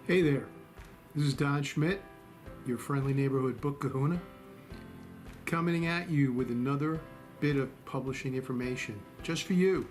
Hey there, this is Don Schmidt, your friendly neighborhood book kahuna, coming at you with another bit of publishing information just for you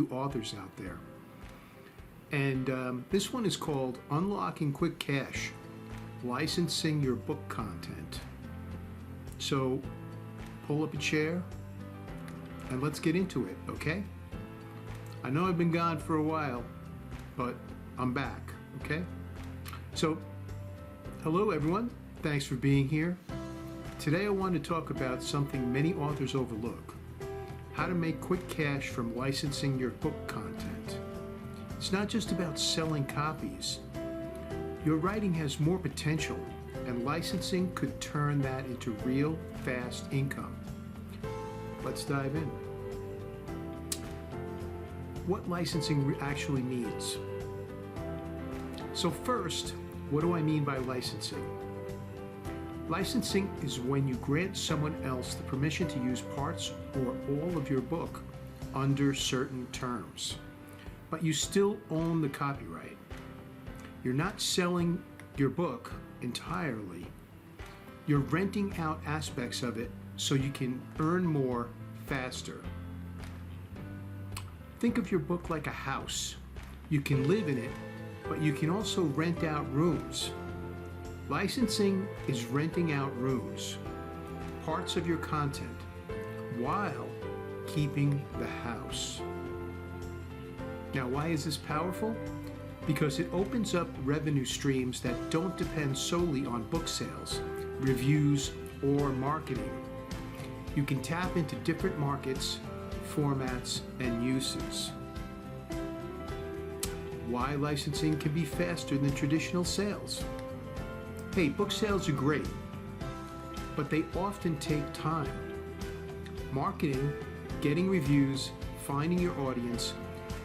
authors out there. And this one is called Unlocking Quick Cash, Licensing Your Book Content. So pull up a chair and let's get into it, okay? I know I've been gone for a while, but I'm back, okay? So, hello everyone, thanks for being here. Today I want to talk about something many authors overlook: how to make quick cash from licensing your book content. It's not just about selling copies. Your writing has more potential, and licensing could turn that into real, fast income. Let's dive in. What licensing actually means. So first, what do I mean by licensing? Licensing is when you grant someone else the permission to use parts or all of your book under certain terms, but you still own the copyright. You're not selling your book entirely. You're renting out aspects of it so you can earn more faster. Think of your book like a house. You can live in it, but you can also rent out rooms. Licensing is renting out rooms, parts of your content, while keeping the house. Now, why is this powerful? Because it opens up revenue streams that don't depend solely on book sales, reviews, or marketing. You can tap into different markets, formats, and uses. Why licensing can be faster than traditional sales. Hey, book sales are great, but they often take time. Marketing, getting reviews, finding your audience,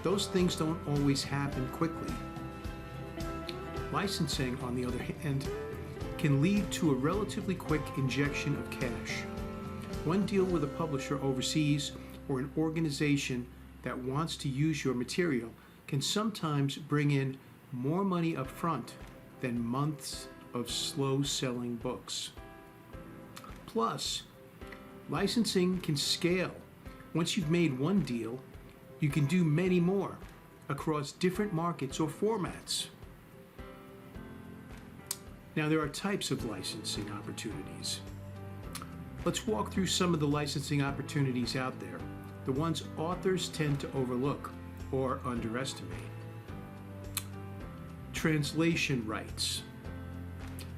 those things don't always happen quickly. Licensing, on the other hand, can lead to a relatively quick injection of cash. One deal with a publisher overseas or an organization that wants to use your material can sometimes bring in more money up front than months of slow-selling books. Plus, licensing can scale. Once you've made one deal, you can do many more across different markets or formats. Now, there are types of licensing opportunities. Let's walk through some of the licensing opportunities out there, the ones authors tend to overlook or underestimate. Translation rights.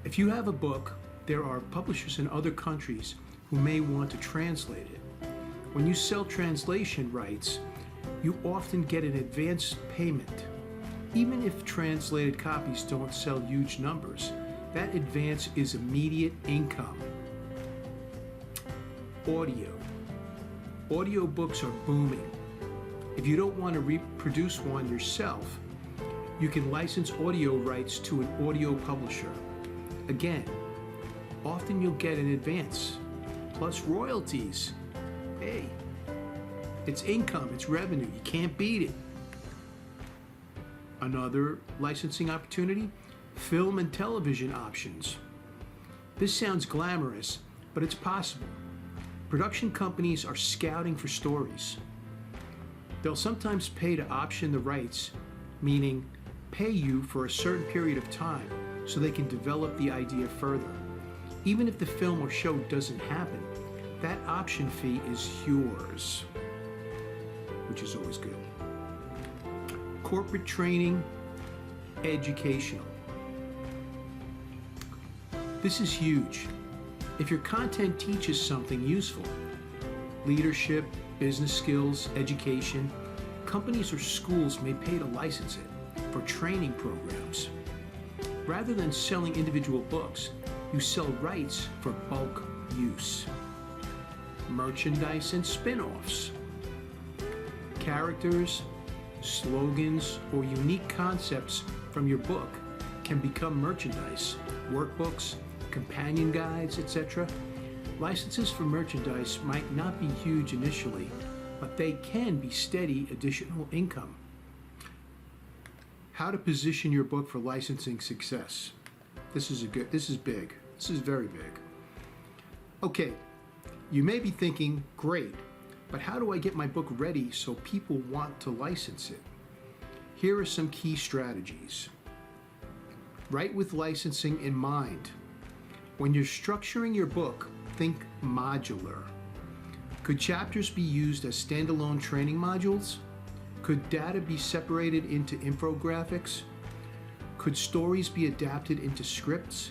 If you have a book, there are publishers in other countries who may want to translate it. When you sell translation rights, you often get an advance payment. Even if translated copies don't sell huge numbers, that advance is immediate income. Audio. Audiobooks are booming. If you don't want to reproduce one yourself, you can license audio rights to an audio publisher. Again, often you'll get an advance, plus royalties. Hey, it's income, it's revenue, you can't beat it. Another licensing opportunity, film and television options. This sounds glamorous, but it's possible. Production companies are scouting for stories. They'll sometimes pay to option the rights, meaning pay you for a certain period of time so they can develop the idea further. Even if the film or show doesn't happen, that option fee is yours, which is always good. Corporate training, educational. This is huge. If your content teaches something useful, leadership, business skills, education, companies or schools may pay to license it for training programs. Rather than selling individual books, you sell rights for bulk use. Merchandise and spin-offs. Characters, slogans, or unique concepts from your book can become merchandise, workbooks, companion guides, etc. Licenses for merchandise might not be huge initially, but they can be steady additional income. How to position your book for licensing success. This is big. This is very big. Okay, you may be thinking, great, but how do I get my book ready so people want to license it? Here are some key strategies. Write with licensing in mind. When you're structuring your book, think modular. Could chapters be used as standalone training modules? Could data be separated into infographics? Could stories be adapted into scripts?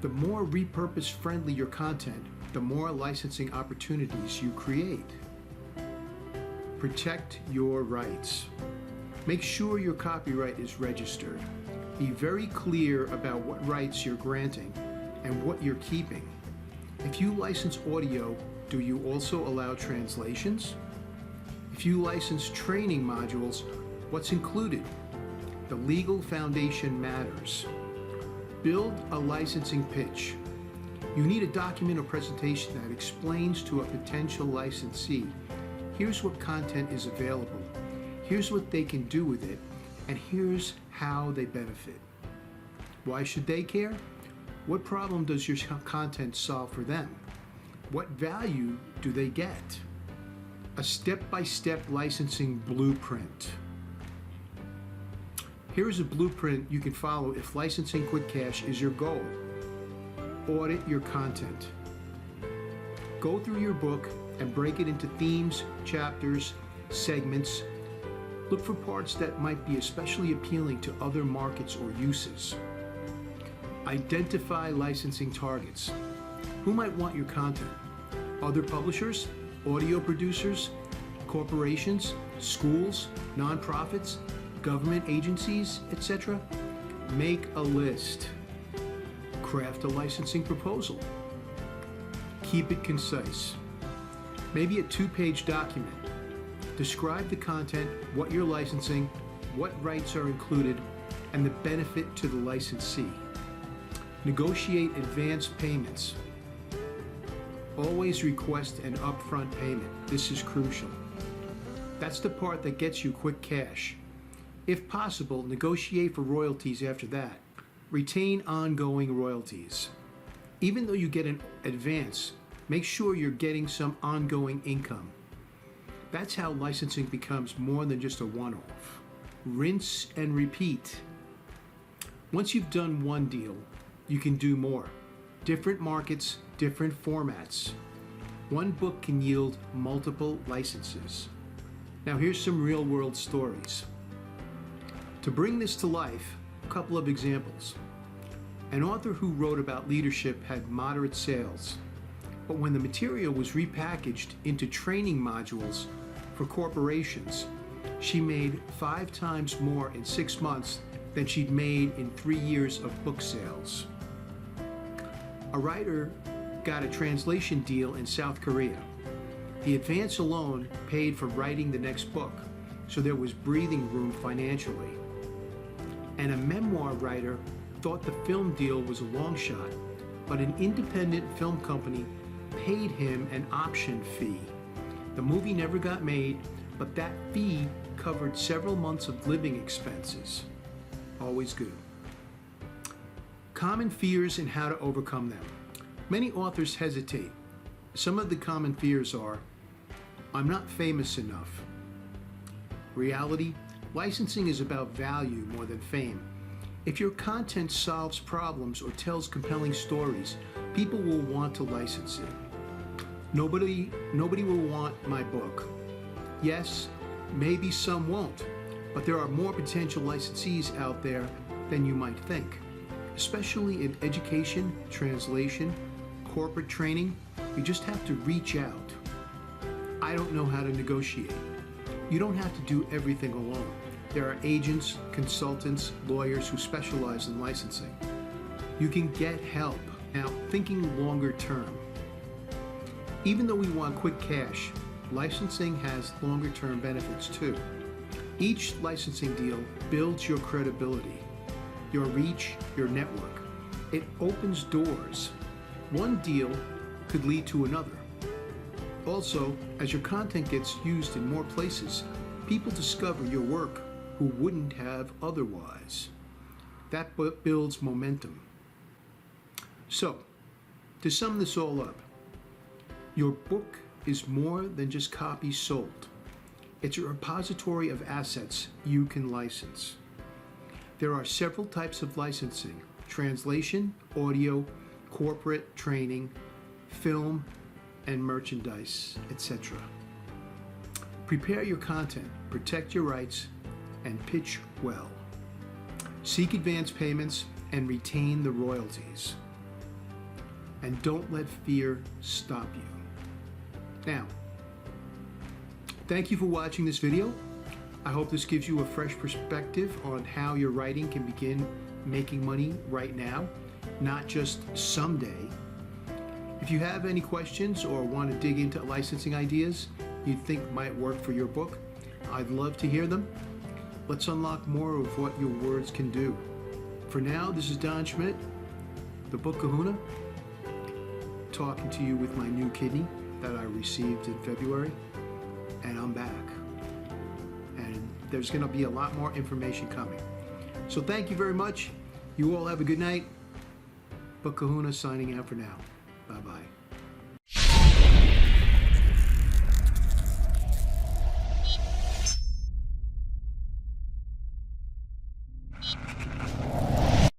The more repurpose-friendly your content, the more licensing opportunities you create. Protect your rights. Make sure your copyright is registered. Be very clear about what rights you're granting and what you're keeping. If you license audio, do you also allow translations? If you license training modules, what's included? The legal foundation matters. Build a licensing pitch. You need a document or presentation that explains to a potential licensee, here's what content is available, here's what they can do with it, and here's how they benefit. Why should they care? What problem does your content solve for them? What value do they get? A step-by-step licensing blueprint. Here's a blueprint you can follow if licensing quick cash is your goal. Audit your content. Go through your book and break it into themes, chapters, segments. Look for parts that might be especially appealing to other markets or uses. Identify licensing targets. Who might want your content? Other publishers, audio producers, corporations, schools, nonprofits, government agencies, etc.? Make a list. Craft a licensing proposal. Keep it concise. Maybe a 2-page document. Describe the content, what you're licensing, what rights are included, and the benefit to the licensee. Negotiate advance payments. Always request an upfront payment. This is crucial. That's the part that gets you quick cash. If possible, negotiate for royalties after that. Retain ongoing royalties. Even though you get an advance, make sure you're getting some ongoing income. That's how licensing becomes more than just a one-off. Rinse and repeat. Once you've done one deal, you can do more. Different markets, different formats. One book can yield multiple licenses. Now here's some real-world stories. To bring this to life, a couple of examples. An author who wrote about leadership had moderate sales, but when the material was repackaged into training modules for corporations, she made 5 times more in 6 months than she'd made in 3 years of book sales. A writer got a translation deal in South Korea. The advance alone paid for writing the next book, so there was breathing room financially. And a memoir writer thought the film deal was a long shot, but an independent film company paid him an option fee. The movie never got made, but that fee covered several months of living expenses. Always good. Common fears and how to overcome them. Many authors hesitate. Some of the common fears are, I'm not famous enough. Reality, licensing is about value more than fame. If your content solves problems or tells compelling stories, people will want to license it. Nobody will want my book. Yes, maybe some won't, but there are more potential licensees out there than you might think. Especially in education, translation, corporate training, you just have to reach out. I don't know how to negotiate. You don't have to do everything alone. There are agents, consultants, lawyers who specialize in licensing. You can get help. Now, thinking longer term. Even though we want quick cash, licensing has longer term benefits too. Each licensing deal builds your credibility, your reach, your network. It opens doors. One deal could lead to another. Also, as your content gets used in more places, people discover your work who wouldn't have otherwise. That builds momentum. So, to sum this all up, your book is more than just copies sold. It's a repository of assets you can license. There are several types of licensing: translation, audio, corporate, training, film, and merchandise, etc. Prepare your content, protect your rights, and pitch well. Seek advance payments and retain the royalties. And don't let fear stop you. Now, thank you for watching this video. I hope this gives you a fresh perspective on how your writing can begin making money right now, not just someday. If you have any questions or want to dig into licensing ideas you think might work for your book, I'd love to hear them. Let's unlock more of what your words can do. For now, this is Don Schmidt, the Book Kahuna, talking to you with my new kidney that I received in February, and I'm back. And there's going to be a lot more information coming. So thank you very much. You all have a good night. Book Kahuna signing out for now. Bye-bye.